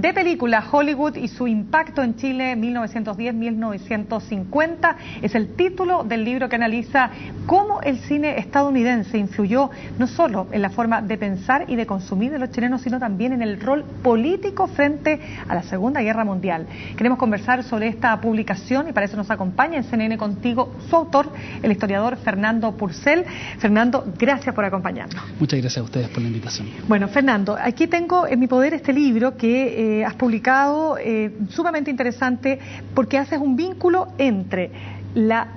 de película, Hollywood y su impacto en Chile 1910-1950. Es el título del libro que analiza cómo el cine estadounidense influyó no solo en la forma de pensar y de consumir de los chilenos, sino también en el rol político frente a la Segunda Guerra Mundial. Queremos conversar sobre esta publicación y para eso nos acompaña en CNN Contigo su autor, el historiador Fernando Purcell. Fernando, gracias por acompañarnos. Muchas gracias a ustedes por la invitación. Bueno, Fernando, aquí tengo en mi poder este libro que has publicado, sumamente interesante, porque haces un vínculo entre la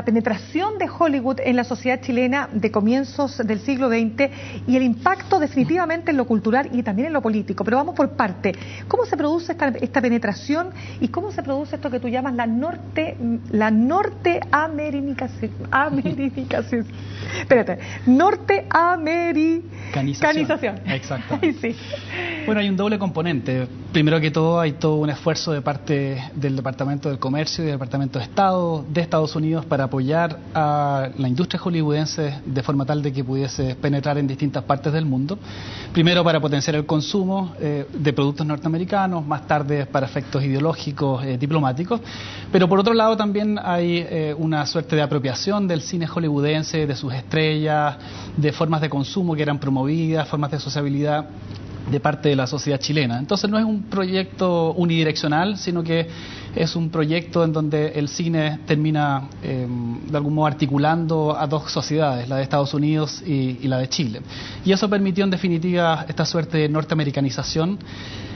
penetración de Hollywood en la sociedad chilena de comienzos del siglo XX y el impacto definitivamente en lo cultural y también en lo político. Pero vamos por parte. ¿Cómo se produce esta penetración y cómo se produce esto que tú llamas la norteamericación? Espérate, norteamericanización. Exacto. Sí. Bueno, hay un doble componente. Primero que todo, hay todo un esfuerzo de parte del Departamento del Comercio y del Departamento de Estado de Estados Unidos para apoyar a la industria hollywoodense de forma tal de que pudiese penetrar en distintas partes del mundo. Primero para potenciar el consumo de productos norteamericanos, más tarde para efectos ideológicos, diplomáticos. Pero por otro lado también hay una suerte de apropiación del cine hollywoodense, de sus estrellas, de formas de consumo que eran promovidas, formas de sociabilidad de parte de la sociedad chilena. Entonces no es un proyecto unidireccional, sino que es un proyecto en donde el cine termina de algún modo articulando a dos sociedades, la de Estados Unidos y la de Chile. Y eso permitió en definitiva esta suerte de norteamericanización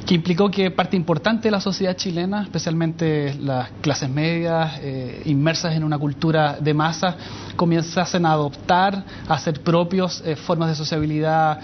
que implicó que parte importante de la sociedad chilena, especialmente las clases medias, inmersas en una cultura de masa, comenzasen a adoptar, a hacer propios formas de sociabilidad,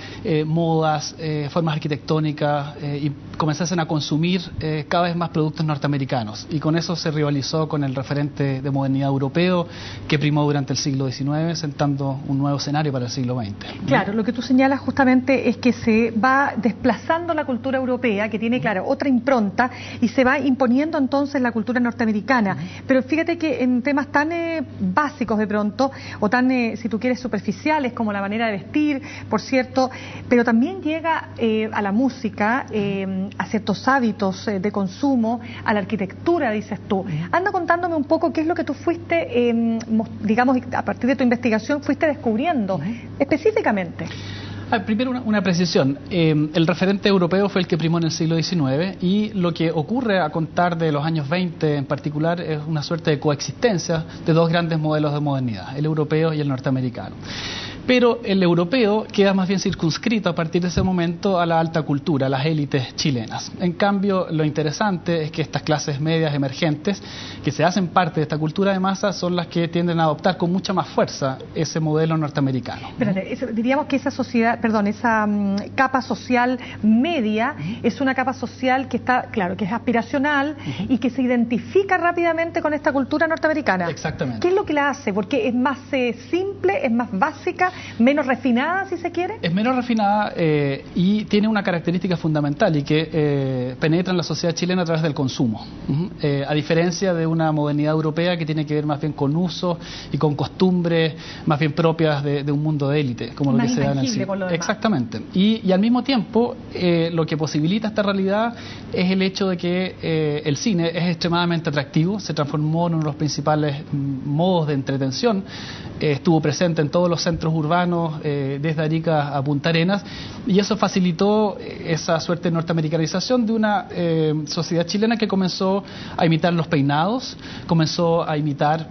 modas, formas arquitectónicas y comenzasen a consumir cada vez más productos norteamericanos. Y con eso se rivalizó con el referente de modernidad europeo que primó durante el siglo XIX, sentando un nuevo escenario para el siglo XX. Claro, lo que tú señalas justamente es que se va desplazando la cultura europea, que tiene, claro, otra impronta, y se va imponiendo entonces la cultura norteamericana. Pero fíjate que en temas tan básicos de pronto, o tan, si tú quieres, superficiales, como la manera de vestir, por cierto, pero también llega a la música, a ciertos hábitos de consumo, a la arquitectura, dices tú. Anda contándome un poco qué es lo que tú fuiste, digamos, a partir de tu investigación, fuiste descubriendo específicamente. Primero una precisión. El referente europeo fue el que primó en el siglo XIX y lo que ocurre a contar de los años 20 en particular es una suerte de coexistencia de dos grandes modelos de modernidad, el europeo y el norteamericano. Pero el europeo queda más bien circunscrito a partir de ese momento a la alta cultura, a las élites chilenas. En cambio, lo interesante es que estas clases medias emergentes, que se hacen parte de esta cultura de masa, son las que tienden a adoptar con mucha más fuerza ese modelo norteamericano. Espérate, diríamos que esa sociedad, perdón, esa capa social media es una capa social que está, claro, que es aspiracional y que se identifica rápidamente con esta cultura norteamericana. Exactamente. ¿Qué es lo que la hace? Porque es más simple, es más básica, menos refinada, si se quiere. Es menos refinada y tiene una característica fundamental y que penetra en la sociedad chilena a través del consumo. A diferencia de una modernidad europea que tiene que ver más bien con usos y con costumbres más bien propias de un mundo de élite, como lo que se da en el cine. Exactamente. Y al mismo tiempo, lo que posibilita esta realidad es el hecho de que el cine es extremadamente atractivo, se transformó en uno de los principales modos de entretención, estuvo presente en todos los centros urbanos, desde Arica a Punta Arenas, y eso facilitó esa suerte de norteamericanización de una sociedad chilena que comenzó a imitar los peinados, comenzó a imitar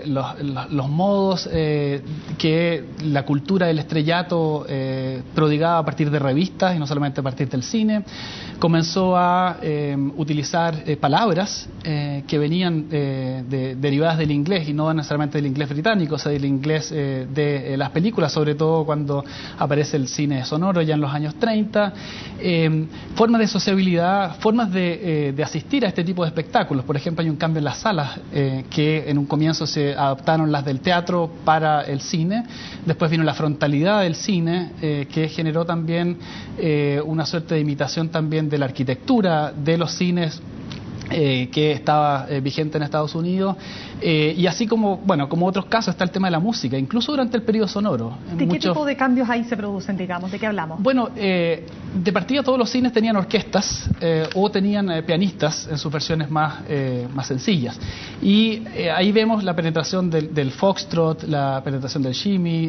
los modos que la cultura del estrellato prodigaba a partir de revistas y no solamente a partir del cine, comenzó a utilizar palabras que venían derivadas del inglés y no necesariamente del inglés británico, o sea, del inglés de las películas, sobre todo cuando aparece el cine sonoro ya en los años 30, formas de sociabilidad, formas de asistir a este tipo de espectáculos. Por ejemplo, hay un cambio en las salas, que en un comienzo se adaptaron las del teatro para el cine, después vino la frontalidad del cine, que generó también una suerte de imitación también de la arquitectura de los cines que estaba vigente en Estados Unidos, y así como, bueno, como otros casos está el tema de la música, incluso durante el periodo sonoro. ¿De qué tipo de cambios ahí se producen, digamos? ¿De qué hablamos? Bueno, de partida todos los cines tenían orquestas o tenían pianistas en sus versiones más sencillas, y ahí vemos la penetración del foxtrot, la penetración del shimmy,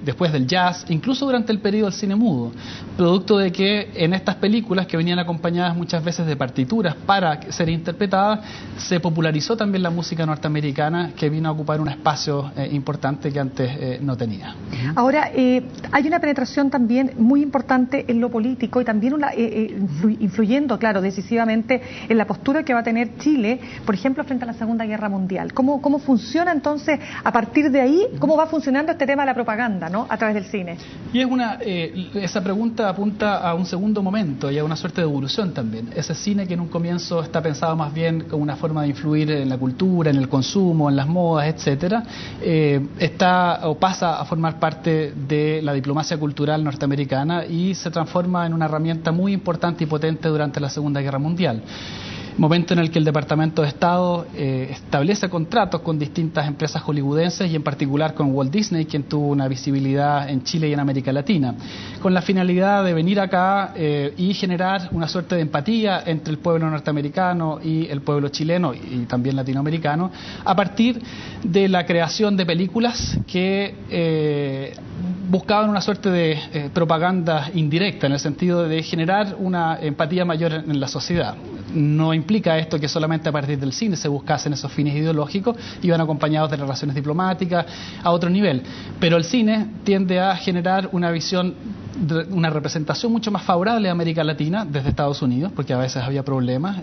después del jazz, incluso durante el periodo del cine mudo, producto de que en estas películas que venían acompañadas muchas veces de partituras para ser interpretada, se popularizó también la música norteamericana, que vino a ocupar un espacio importante que antes no tenía. Ahora, hay una penetración también muy importante en lo político y también influyendo, claro, decisivamente en la postura que va a tener Chile, por ejemplo, frente a la Segunda Guerra Mundial. ¿Cómo funciona entonces, a partir de ahí, cómo va funcionando este tema de la propaganda, ¿no?, a través del cine? Y esa pregunta apunta a un segundo momento y a una suerte de evolución también. Ese cine que en un comienzo está pensado más bien como una forma de influir en la cultura, en el consumo, en las modas, etcétera, pasa a formar parte de la diplomacia cultural norteamericana y se transforma en una herramienta muy importante y potente durante la Segunda Guerra Mundial. Momento en el que el Departamento de Estado establece contratos con distintas empresas hollywoodenses y en particular con Walt Disney, quien tuvo una visibilidad en Chile y en América Latina, con la finalidad de venir acá y generar una suerte de empatía entre el pueblo norteamericano y el pueblo chileno y también latinoamericano, a partir de la creación de películas que buscaban una suerte de propaganda indirecta, en el sentido de generar una empatía mayor en la sociedad. No implica esto que solamente a partir del cine se buscasen esos fines ideológicos, iban acompañados de relaciones diplomáticas a otro nivel, pero el cine tiende a generar una visión, una representación mucho más favorable a América Latina desde Estados Unidos, porque a veces había problemas,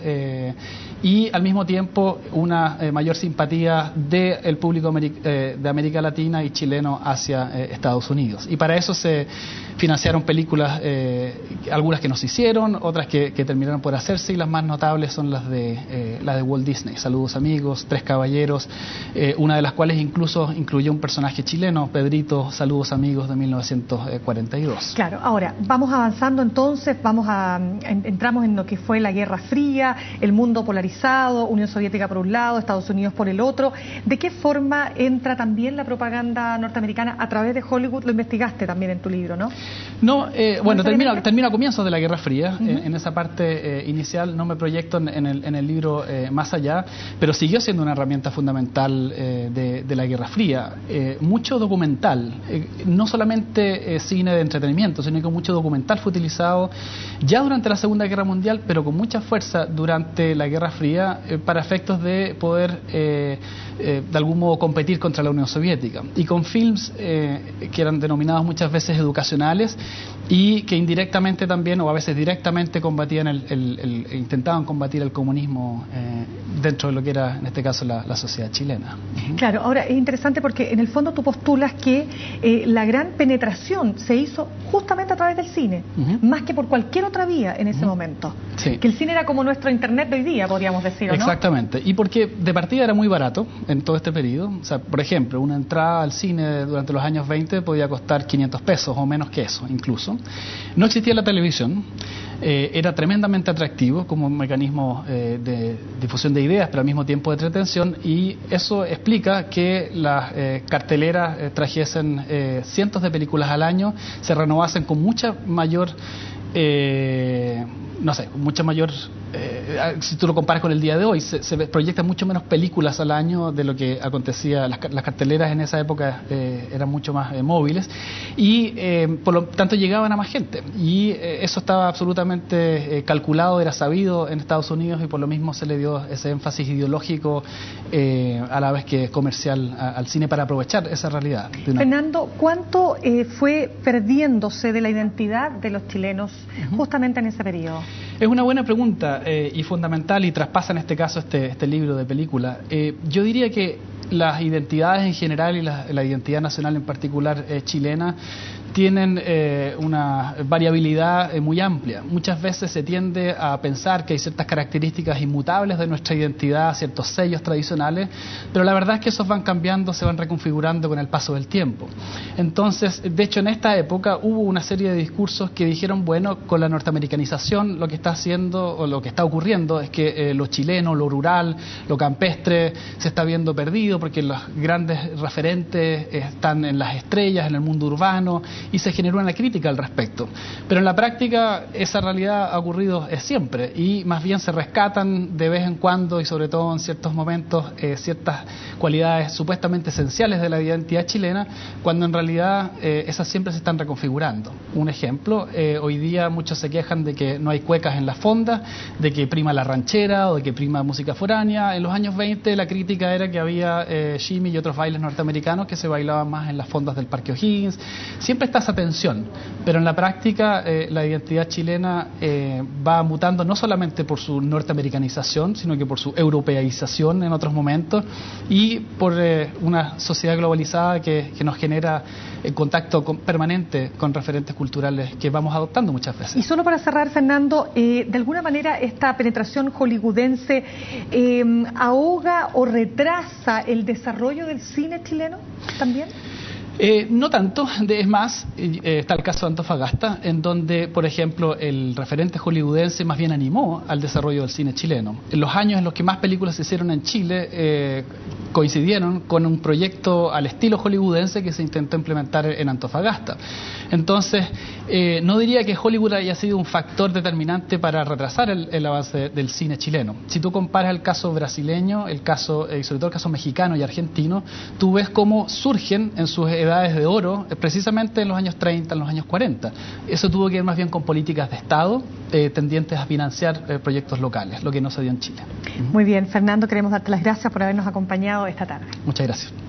y al mismo tiempo una mayor simpatía del público de América Latina y chileno hacia Estados Unidos. Y para eso se financiaron películas, algunas que no se hicieron, otras que terminaron por hacerse, y las más notables son las de Walt Disney, Saludos Amigos, Tres Caballeros, una de las cuales incluso incluyó un personaje chileno, Pedrito, Saludos Amigos, de 1942. Claro, ahora vamos avanzando entonces, entramos en lo que fue la Guerra Fría, el mundo polarizado, Unión Soviética por un lado, Estados Unidos por el otro. ¿De qué forma entra también la propaganda norteamericana a través de Hollywood? Lo investigaste también en tu libro, ¿no? No, bueno, termino a comienzos de la Guerra Fría. En esa parte inicial no me proyecto en el libro más allá, pero siguió siendo una herramienta fundamental de la Guerra Fría. Mucho documental, no solamente cine de entretenimiento, sino que mucho documental fue utilizado ya durante la Segunda Guerra Mundial, pero con mucha fuerza durante la Guerra Fría, para efectos de poder de algún modo competir contra la Unión Soviética, y con films que eran denominados muchas veces educacionales y que indirectamente también, o a veces directamente, combatían intentaban combatir el comunismo dentro de lo que era, en este caso, la sociedad chilena. Claro, ahora es interesante porque en el fondo tú postulas que la gran penetración se hizo justamente a través del cine, más que por cualquier otra vía en ese momento. Sí. Que el cine era como nuestro internet de hoy día, podríamos decir, ¿o no? Exactamente, y porque de partida era muy barato en todo este periodo. O sea, por ejemplo, una entrada al cine durante los años 20 podía costar 500 pesos o menos que eso, incluso. No existía la televisión. Era tremendamente atractivo como mecanismo de difusión de ideas, pero al mismo tiempo de entretención, y eso explica que las carteleras trajesen cientos de películas al año, se renovasen con mucha mayor si tú lo comparas con el día de hoy, se proyectan mucho menos películas al año de lo que acontecía. Las carteleras en esa época eran mucho más móviles y por lo tanto llegaban a más gente, y eso estaba absolutamente calculado, era sabido en Estados Unidos, y por lo mismo se le dio ese énfasis ideológico a la vez que comercial al cine, para aprovechar esa realidad. Fernando, ¿cuánto fue perdiéndose de la identidad de los chilenos justamente en ese periodo? Es una buena pregunta y fundamental, y traspasa en este caso este libro de película. Yo diría que las identidades en general y la identidad nacional en particular chilena tienen una variabilidad muy amplia. Muchas veces se tiende a pensar que hay ciertas características inmutables de nuestra identidad, ciertos sellos tradicionales, pero la verdad es que esos van cambiando, se van reconfigurando con el paso del tiempo. Entonces, de hecho, en esta época hubo una serie de discursos que dijeron, bueno, con la norteamericanización lo que está haciendo o lo que está ocurriendo es que lo chileno, lo rural, lo campestre se está viendo perdido porque los grandes referentes están en las estrellas, en el mundo urbano, y se generó una crítica al respecto. Pero en la práctica esa realidad ha ocurrido siempre, y más bien se rescatan de vez en cuando y sobre todo en ciertos momentos ciertas cualidades supuestamente esenciales de la identidad chilena, cuando en realidad esas siempre se están reconfigurando. Un ejemplo, hoy día muchos se quejan de que no hay cuecas en las fondas, de que prima la ranchera o de que prima música foránea. En los años 20 la crítica era que había shimmy y otros bailes norteamericanos que se bailaban más en las fondas del Parque O'Higgins. Siempre está esa tensión, pero en la práctica la identidad chilena va mutando no solamente por su norteamericanización, sino que por su europeización en otros momentos y por una sociedad globalizada que nos genera contacto permanente con referentes culturales que vamos adoptando muchas veces. Y solo para cerrar, Fernando, de alguna manera esta penetración hollywoodense ahoga o retrasa el desarrollo del cine chileno también. No tanto, es más, está el caso de Antofagasta, en donde, por ejemplo, el referente hollywoodense más bien animó al desarrollo del cine chileno. En los años en los que más películas se hicieron en Chile coincidieron con un proyecto al estilo hollywoodense que se intentó implementar en Antofagasta. Entonces, no diría que Hollywood haya sido un factor determinante para retrasar el avance del cine chileno. Si tú comparas el caso brasileño, el caso, y sobre todo el caso mexicano y argentino, tú ves cómo surgen en sus edades de oro, precisamente en los años 30, en los años 40. Eso tuvo que ver más bien con políticas de Estado tendientes a financiar proyectos locales, lo que no se dio en Chile. Muy bien, Fernando, queremos darte las gracias por habernos acompañado esta tarde. Muchas gracias.